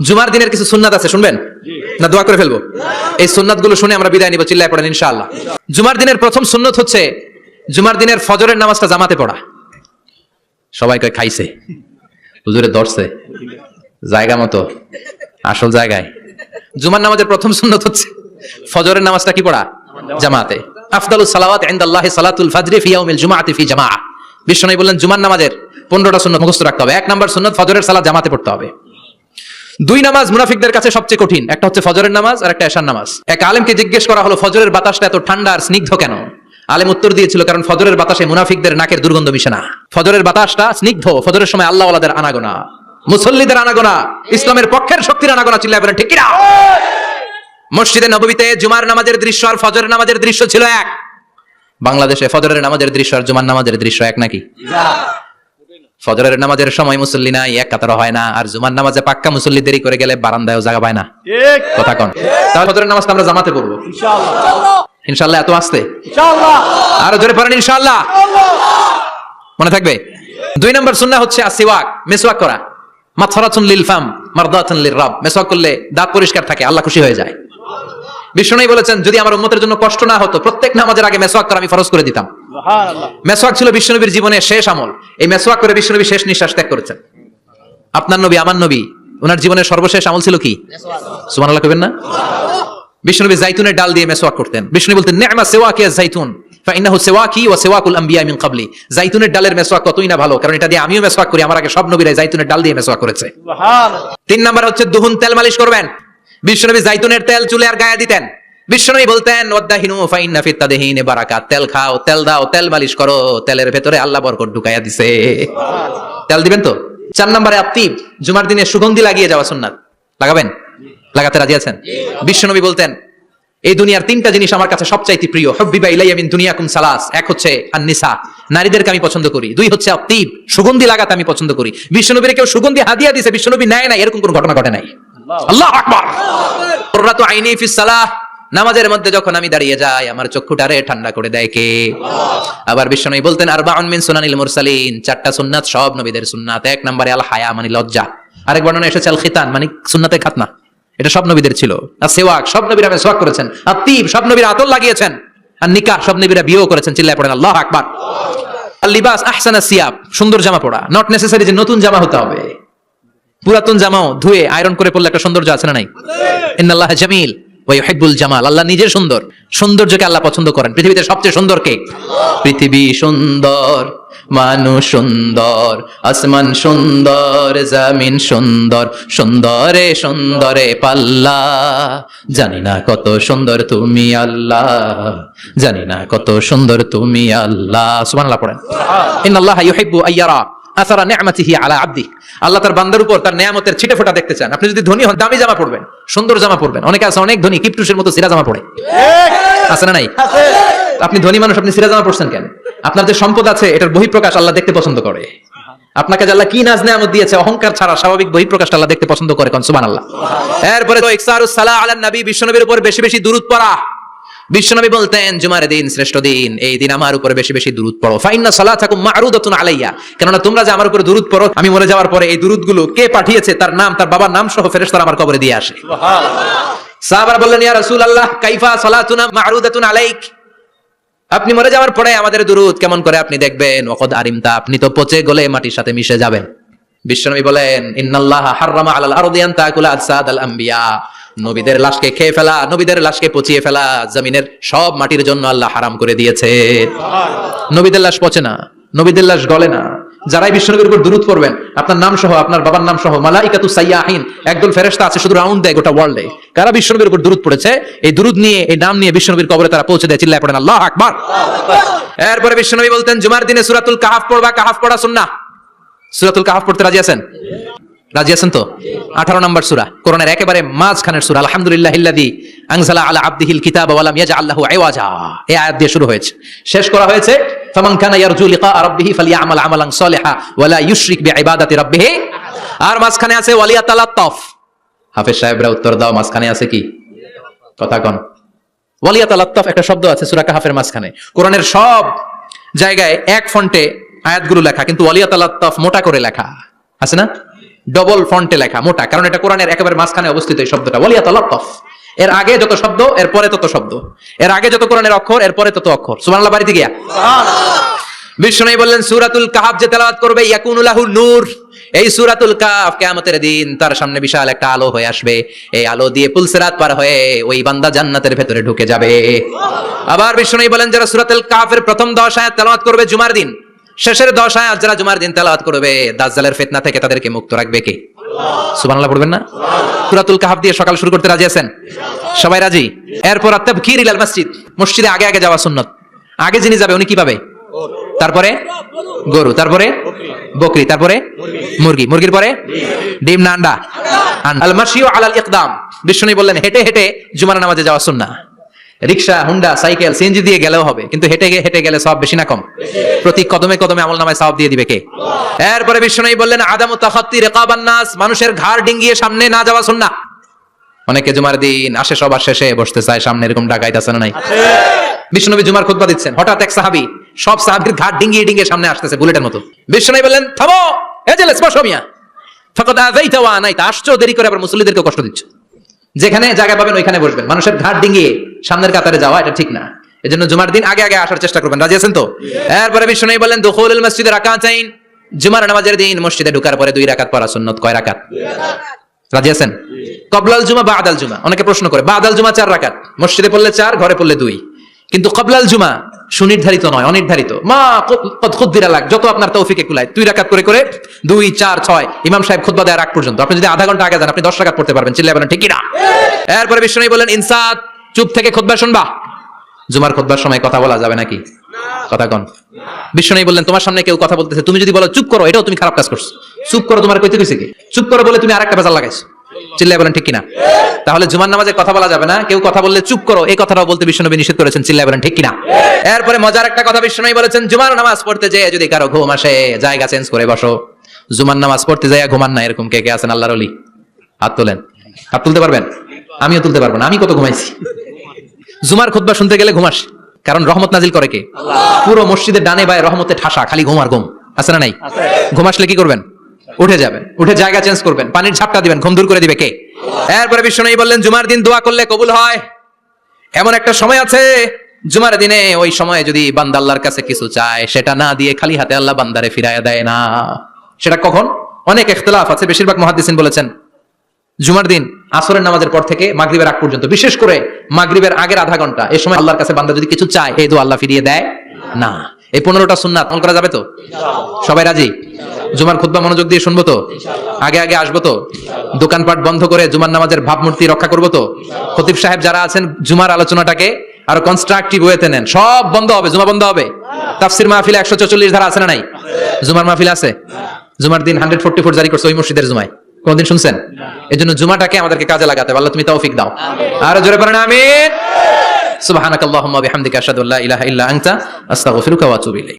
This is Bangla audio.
জুমার দিনের কিছু সুন্নাত আছে, শুনবেন না দোয়া করে ফেলবো? এই সুন্নাত গুলো শুনে আমরা বিদায় নিব, চিল্লায় পড়েন ইনশাআল্লাহ। জুমার দিনের প্রথম সুন্নত হচ্ছে জুমার দিনের ফজরের নামাজটা জামাতে পড়া। সবাই কয় খাইছে, হুজুরে ধরছে জায়গা মতো, আসল জায়গায়। জুমার নামাজের প্রথম সুন্নত হচ্ছে ফজরের নামাজটা কি পড়া? জামাতে। আফদালুস সালাওয়াত ইনদাল্লাহি সালাতুল ফাজরি ফি ইয়াউমিল জুমআতি ফি জামাআ। বিশ্বনবী বললেন জুমার নামাজের 15টা সুন্নত মুখস্থ রাখতে হবে। 1 নাম্বার সুন্নত ফজরের সালাত জামাতে পড়তে হবে। 2 নামাজ মুনাফিকদের কাছে সবচেয়ে কঠিন, একটা হচ্ছে ফজরের নামাজ আর একটা এশার নামাজ। এক আলেমকে জিজ্ঞেস করা হলো ফজরের বাতাসটা এত ঠান্ডা আর স্নিগ্ধ কেন? আলেম উত্তর দিয়েছিল কারণ ফজরের বাতাসে মুনাফিকদের নাকের দুর্গন্ধ মিশে না। ফজরের বাতাসটা স্নিগ্ধ, ফজরের সময় আল্লাহ ওয়ালাদের আনাগোনা, মুসল্লিদের আনাগোনা, ইসলামের পক্ষের শক্তির আনাগোনা, চিল্লায় বলেন ঠিক কি না? মসজিদে নববীতে জুমার নামাজের দৃশ্য আর ফজরের নামাজের দৃশ্য ছিল এক। বাংলাদেশে ফজরের নামাজের দৃশ্য আর জুমার নামাজের দৃশ্য এক নাকি? ফজরের নামাজের সময় মুসল্লি নাই, এক কাতার হয় না, আর জুমার নামাজে পাক্কা মুসল্লি দেরি করে গেলে বারান্দায়ও জায়গা পায় না। ঠিক কথা কোন? তাহলে ফজরের নামাজটা আমরা জামাতে পড়বো ইনশাআল্লাহ। ইনশাআল্লাহ এত আসতে ইনশাআল্লাহ, আরো জোরে পড়েন ইনশাআল্লাহ। মনে থাকবে। 2 নম্বর সুন্নাহ হচ্ছে আসওয়াক, মেসওয়াক করা। মাতহারাতুন লিল ফাম মারদাতুন লির রাব। মেসওয়াক করলে দাঁত পরিষ্কার থাকে, আল্লাহ খুশি হয়ে যায়। বিষ্ণু বলেছেন যদি আমার উম্মতের জন্য কষ্ট না হতো প্রত্যেক নামাজের আগে মেসওয়াক করা আমি ফরজ করে দিতাম। সুবহানাল্লাহ। মেসওয়াক ছিল বিশ্বনবীর জীবনের শেষ আমল। এই মেসওয়াক করে বিশ্বনবী শেষ নিঃশ্বাস ত্যাগ করেছেন। আপনার নবী আমার নবী, ওনার জীবনের সর্বশেষ আমল ছিল কি? সুবহানাল্লাহ কইবেন না? বিশ্বনবী জাইতুনের ডাল দিয়ে মেসওয়াক করতেন। বিষ্ণু বলতেন নি'মা সিওয়াকি আয-যাইতুন ফাইন্নাহু সিওয়াকি ওয়া সিওয়াকুল আমবিয়া মিন ক্বাবলি। জাইতুনের ডালের মেসওয়াক কতই না ভালো, কারণ এটা দিয়ে আমিও মেসওয়াক করি, আমার আগে সব নবীরা জাইতুনের ডাল দিয়ে মেসওয়াক করেছে। সুবহানাল্লাহ। 3 নাম্বার হচ্ছে দুহুন, তেল মালিশ করবেন। বিশ্বনবী জাইতুনের তেল চুলে আর গায়ে দিতেন। বিশ্বনবী বলতেন ওয়াদাহিনু ফাইন্না ফিত তাদহিনি বারাকাত। তেল খাও, তেল দাও, তেল মালিশ করো, তেলের ভেতরে আল্লাহ বরকত ঢুকাইয়া দিছে। তেল দিবেন তো? 4 নম্বরে আত্তিব, জুমার দিনে সুগন্ধি লাগিয়ে যাওয়া সুন্নাত। লাগাবেন? লাগাতে রাজি আছেন? বিশ্বনবী বলতেন এই দুনিয়ার 3টা জিনিস আমার কাছে সবচাইতে প্রিয়। হুব্বিবা ইলাইয়া মিন দুনিয়াকুম সালাস। এক হচ্ছে আন-নিসা, নারীদেরকে আমি পছন্দ করি। 2 হচ্ছে আত্তিব, সুগন্ধি লাগাতে আমি পছন্দ করি। বিশ্বনবীর কেউ সুগন্ধি হাদিয়া দিয়েছে, বিশ্বনবী নেয় না, এরকম কোনো ঘটনা ঘটে নাই। আল্লাহু আকবার। কুররাতু আইনি ফিস সালাহ, নামাজের মধ্যে যখন আমি দাঁড়িয়ে যাই আমার চক্ষুটারে ঠান্ডা করে দেয় কে? আবার বিশ্বনবী বলতেন আরবাউন মিন সুনানিল মুরসালিন, 4টা সুন্নাত সব নবীদের সুন্নাত। 1 নম্বরে আল হায়া মানে লজ্জা। আরেক বর্ণনা এসেছে আল খিতান মানে সুন্নাতে খাতনা, এটা সব নবীদের ছিল। আর সেওয়াক, সব নবীরা মেসওয়াক করেছেন। আত্তিব, সব নবীরা আতর লাগিয়েছেন। আর নিকাহ, সব নবীরা বিয়েও করেছেন। চিল্লায় পড়েন আল্লাহু আকবার। আল লিবাস আহসানাস সিয়াব, সুন্দর জামা পরা। নট নেসেসারি যে নতুন জামা হতে হবে, পুরাতন জামাও ধুয়ে আয়রন করে পরলে একটা সৌন্দর্য আছে না নাই? ইন্নাল্লাহা জামিল ওয়া ইউহিব্বুল জামাল। আল্লাহ নিজে সুন্দর, সৌন্দর্যকে আল্লাহ পছন্দ করেন। পৃথিবীতে সবচেয়ে সুন্দর কে? পৃথিবী সুন্দর, মানুষ সুন্দর, আসমান সুন্দর, জমিন সুন্দর, সুন্দরে সুন্দরে পাল্লা। জানি না কত সুন্দর তুমি আল্লাহ, জানি না কত সুন্দর তুমি আল্লাহ। সুবহানাল্লাহ পড়েন। ইন্নাল্লাহা ইউহিব্বু আইয়ারা আসারা নি'মাতিহি আলা আবদি। আল্লাহ তার বান্দার উপর তার নিয়ামতের ছিটেফোঁটা দেখতে চান। আপনি যদি ধনী হন দামি জামা পরবেন, সুন্দর জামা পরবেন। অনেকে আছে অনেক ধনী কিপটুসের মতো সিরা জামা পরে, আছে না নাই? আপনি ধনী মানুষ, আপনি সিরা জামা পরছেন কেন? আপনার যে সম্পদ আছে এটার বহিঃপ্রকাশ আল্লাহ দেখতে পছন্দ করে। আপনাকে যে আল্লাহ কি নাজ নিয়ামত দিয়েছে, অহংকার ছাড়া স্বাভাবিক বহিঃপ্রকাশ আল্লাহ দেখতে পছন্দ করে। কোন সুবহানাল্লাহ। এরপরে তো ইকসারুস সালাহ আলান নবী, বিশ্বনবীর উপর বেশি বেশি দুরূদ পড়া। বিশ্বনবী বলতেন জুমার দিন শ্রেষ্ঠ দিন, এই দিন আমার উপরে বেশি বেশি দুরূদ পড়ো। ফাইন্না সালাতাকুম মা'রুদাতুন আলাইয়া, কেননা তোমরা যে আমার উপরে দুরূদ পড়ো, আমি মরে যাওয়ার পরে এই দুরূদগুলো কে পাঠিয়েছে তার নাম, তার বাবার নাম সহ ফেরেশতারা আমার কবরে দিয়ে আসে। সুবহানাল্লাহ। সাহাবারা বললেন ইয়া রাসূলুল্লাহ কাইফা সালাতুনা মা'রুদাতুন আলাইক, আপনি মরে যাওয়ার পরে আমাদের দুরূদ কেমন করে আপনি দেখবেন? ওয়াকাদ আরিমতা, আপনি তো পচে গলে মাটির সাথে মিশে যাবেন। বিশ্বনবী বলেন ইন্নাল্লাহা হাররামা আলাল আরদি আন তাকুলা আজসাদাল আম্বিয়া, নবীদের লাশকে খেয়ে ফেলা, নবীদের লাশকে পচিয়ে ফেলা জমিনের সব মাটির জন্য আল্লাহ হারাম করে দিয়েছে। নবীদের লাশ পচে না, নবীদের লাশ গলে না। যারাই বিশ্বনবীর উপর দুরূদ পড়বেন, আপনার নাম সহ, আপনার বাবার নাম সহ, মালাইকাতুস সাইয়াহিন, একদল ফেরেশতা আছে শুধু রাউন্ড দেয় গোটা ওয়ার্ল্ডে। কারা বিশ্বনবীর উপর দুরূদ পড়েছে, এই দুরূদ নিয়ে, এই নাম নিয়ে বিশ্বনবীর কবরে তারা পৌঁছে দেয়। চিল্লায় পড়েন আল্লাহু আকবার। এরপরে বিশ্বনবী বলতেন জুমার দিনে সূরাতুল কাহফ পড়বা। কাহফ পড়া সুন্নাহ। সূরাতুল কাহফ পড়তে রাজি আছেন? রাজি আছেন তো? 18 নম্বর সূরা, কোরআনের একেবারে মাঝখানের সূরা। আলহামদুলিল্লাহিল্লাযী আনজালা আলা আবদিহিল কিতাবা ওয়া লাম ইয়াজআল লাহু ইওয়াজা, এই আয়াত দিয়ে শুরু হয়েছে। শেষ করা হয়েছে ফামান কানা ইয়ারজু লিকা রাব্বিহি ফালইয়ামাল আমালান সালিহা ওয়া লা ইউশরিক বিইবাদাতি রাব্বিহি। আর মাঝখানে আছে ওয়ালিয়াতালাত্তাফ। হাফেজ সাহেবরা উত্তর দাও, মাঝখানে আছে কি? কথা কোন? ওয়ালিয়াতালাত্তাফ একটা শব্দ আছে সূরা কাহফের মাঝখানে। কোরআনের সব জায়গায় এক ফন্টে আয়াতগুলো লেখা, কিন্তু ওয়ালিয়াতালাত্তাফ মোটা করে লেখা আছে না? ডবল ফন্টে লেখা, মোটা, কারণ এটা কোরআনের একেবারে মাঝখানে অবস্থিত এই শব্দটা ওয়ালিয়াতালাত্তাফ। এর আগে যত শব্দ এর পরে তত শব্দ, এর আগে যত কোরআনের অক্ষর এর পরে তত অক্ষর। সুবহানাল্লাহ বাড়িতে গিয়া বিষ্ণু বললেন সূরাতুল কাহফ যে তেলাওয়াত করবে ইয়াকুনু লাহু নূর, এই সূরাতুল কাহফ কিয়ামতের দিন তার সামনে বিশাল একটা আলো হয়ে আসবে, এই আলো দিয়ে পুলসিরাত পার হয়ে ওই বান্দা জান্নাতের ভেতরে ঢুকে যাবে। আবার বিষ্ণু বলেন যারা সূরাতুল কাহফের প্রথম 10 আয়াত তেলাওয়াত করবে জুমার দিন, শেষের 10 আয়াত যারা জুমার দিন তেলাওয়াত করবে দাজ্জালের ফিতনা থেকে তাদেরকে মুক্ত রাখবে কে? সুবহানাল্লাহ পড়বেন না? সূরাতুল কাহফ দিয়ে সকাল শুরু করতে রাজি আছেন? সবাই রাজি? এরপর আত-তাবকির ইলাল মসজিদ, মসজিদে আগে আগে যাওয়া সুন্নাত। আগে যিনি যাবে উনি কি পাবে? তারপরে গরু, তারপরে বকরি, তারপরে মুরগি, মুরগির পরে ডিম না আন্ডা? আল মাশিউ আলাল ইকদাম, বিষ্ণু বললেন হেঁটে হেঁটে জুমার নামাজে যাওয়া সুন্নাহ। রিকশা, হুন্ডা, সাইকেল, সিএনজি দিয়ে গেলেও হবে, কিন্তু হেঁটে হেঁটে গেলে সওয়াব বেশি না কম? প্রতি কদমে কদমে আমলনামায় সওয়াব দিয়ে দিবে কে? এরপরে বিষ্ণু বললেন আদামু তাখাত্তি রিকাবান নাস, মানুষের ঘাড় ডিঙ্গিয়ে সামনে না যাওয়া সুন্নাহ। অনেকে জুমার দিন আসে সবার শেষে বসতে চায় সামনে, এরকম ডাকাইত আছে না নাই? বিষ্ণুনবী জুমার খুতবা দিচ্ছেন, হঠাৎ এক সাহাবী সব সাহাবীর ঘাট ডিঙ্গিয়ে ডিঙ্গিয়ে সামনে আসতেছে বুলেটের মতো। বিষ্ণু বললেন থামো, এজেলেস বসো মিয়া, ফাকাদ আযাইতা ওয়া আনাইতা, আসছো দেরি করে আবার মুসল্লিদেরকে কষ্ট দিচ্ছ। যেখানে জায়গা পাবেন ওইখানে বসবেন, মানুষের ঘাট ডিঙ্গিয়ে সামনের কাতারে যাওয়া এটা ঠিক না। এজন্য জুমার দিন আগে আগে আসার চেষ্টা করবেন। রাজি আছেন তো? এরপরে বিষ্ণু বললেন দুখুলুল মসজিদে রাকাতাইন, জুমার নামাজের দিন মসজিদে ঢোকার পরে 2 রাকাত পড়া সুন্নাত। কয় রাকাত? রাজি আছেন? কবলাল জুমা বাদাল জুমা, অনেকে প্রশ্ন করে বাদাল জুমা 4 রাকাত, মসজিদে পড়লে 4, ঘরে পড়লে 2, কিন্তু কবলাল জুমা সুনির্ধারিত নয়, অনির্ধারিত। মা কদ খুদ্দিরা লাগ, যত আপনার তৌফিকে কুলায় 2 রাকাত করে করে 2, 4, 6 ইমাম সাহেব খুতবা দেওয়ার আগ পর্যন্ত। আপনি যদি আধা ঘন্টা আগে যান আপনি 10 রাকাত পড়তে পারবেন। চিল্লায় বলেন ঠিক কি না? এরপরে বিষ্ণু বলেন ইনসাত, চুপ থেকে খুতবা শুনবা। জুমার খুতবার সময় কথা বলা যাবে নাকি? কথা কোন? বিষ্ণু বললেন তোমার সামনে কেউ কথা বলতেছে, তুমি যদি বলো চুপ করো, এটাও তুমি খারাপ কাজ করছো। চুপ করো তোমার কইতে কইছে কি? চুপ করো বলে তুমি আরেকটা ভেজাল লাগাইছো। চিল্লায় বলেন ঠিক কিনা? তাহলে জুমার নামাজে কথা বলা যাবে না, কেউ কথা বললে চুপ করো, এই কথাটাও বলতে বিষ্ণু নিষেধ করেছেন। চিল্লায় বলেন ঠিক কিনা? এরপরে মজার একটা কথা বিষ্ণু বলেছেন, জুমার নামাজ পড়তে যেয়ে যদি কারো ঘুম আসে জায়গা চেঞ্জ করে বসো। জুমার নামাজ পড়তে যাইয়া ঘুমান না, এরকম কে কে আছেন আল্লাহর ওলি? হাত তোলেন। হাত তুলতে পারবেন? আমিও তুলতে পারবো না, আমি কত ঘুমাইছি। জুমার খুতবা শুনতে গেলে ঘুমাস, কারণ রহমত নাজিল করে কে? আল্লাহ। পুরো মসজিদের ডানে বায়ে রহমতে ঠাসা, খালি ঘুম আর ঘুম। আছে না নাই? ঘুম আসলে কি করবেন? উঠে যাবেন, উঠে জায়গা চেঞ্জ করবেন, পানির ঝাপটা দিবেন, ঘুম দূর করে দিবে কে? এরপরে বিষ্ণু বললেন জুমার দিন দোয়া করলে কবুল হয়। এমন একটা সময় আছে জুমার দিনে, ওই সময়ে যদি বান্দা আল্লাহর কাছে কিছু চায় সেটা না দিয়ে খালি হাতে আল্লাহ বান্দারে ফিরাইয়া দেয় না। সেটা কখন? অনেক ইখতিলাফ আছে, বেশিরভাগ মুহাদ্দিসিন বলেছেন জুমার দিন আসরের নামাজের পর থেকে মাগরিবের আগ পর্যন্ত, বিশেষ করে মাগরিবের আগের আধা ঘন্টা, এই সময় আল্লাহর কাছে বান্দা যদি কিছু চায় এই দোয়া আল্লাহ ফিরিয়ে দেয় না। এই 15টা সুন্নাত আমল করা যাবে তো? সবাই রাজি? জুমার খুতবা মনোযোগ দিয়ে শুনবো তো? আগে আগে আসবো তো? দোকানপাট বন্ধ করে জুমার নামাজের ভাবমূর্তি রক্ষা করবো তো? খতিব সাহেব যারা আছেন জুমার আলোচনাটাকে আরো কনস্ট্রাকটিভ ওয়েতে নেন, সব বন্ধ হবে, জুমা বন্ধ হবে। তাফসির মাহফিলে 144 ধারা আছে না নাই? জুমার মাহফিল আছে? জুমার দিন 144 জারি করছে ওই মসজিদের জুমায়, কোনদিন শুনছেন? এজন্য জুমাটাকে আমাদেরকে কাজে লাগাতে হবে। আল্লাহ তুমি তৌফিক দাও। আর জোরে পড়েন আমিন। সুবহানাকাল্লাহুম্মা বিহামদিকা আশহাদু আল্লা ইলাহা ইল্লা আনতা আস্তাগফিরুকা ওয়া আতুবু ইলাইক।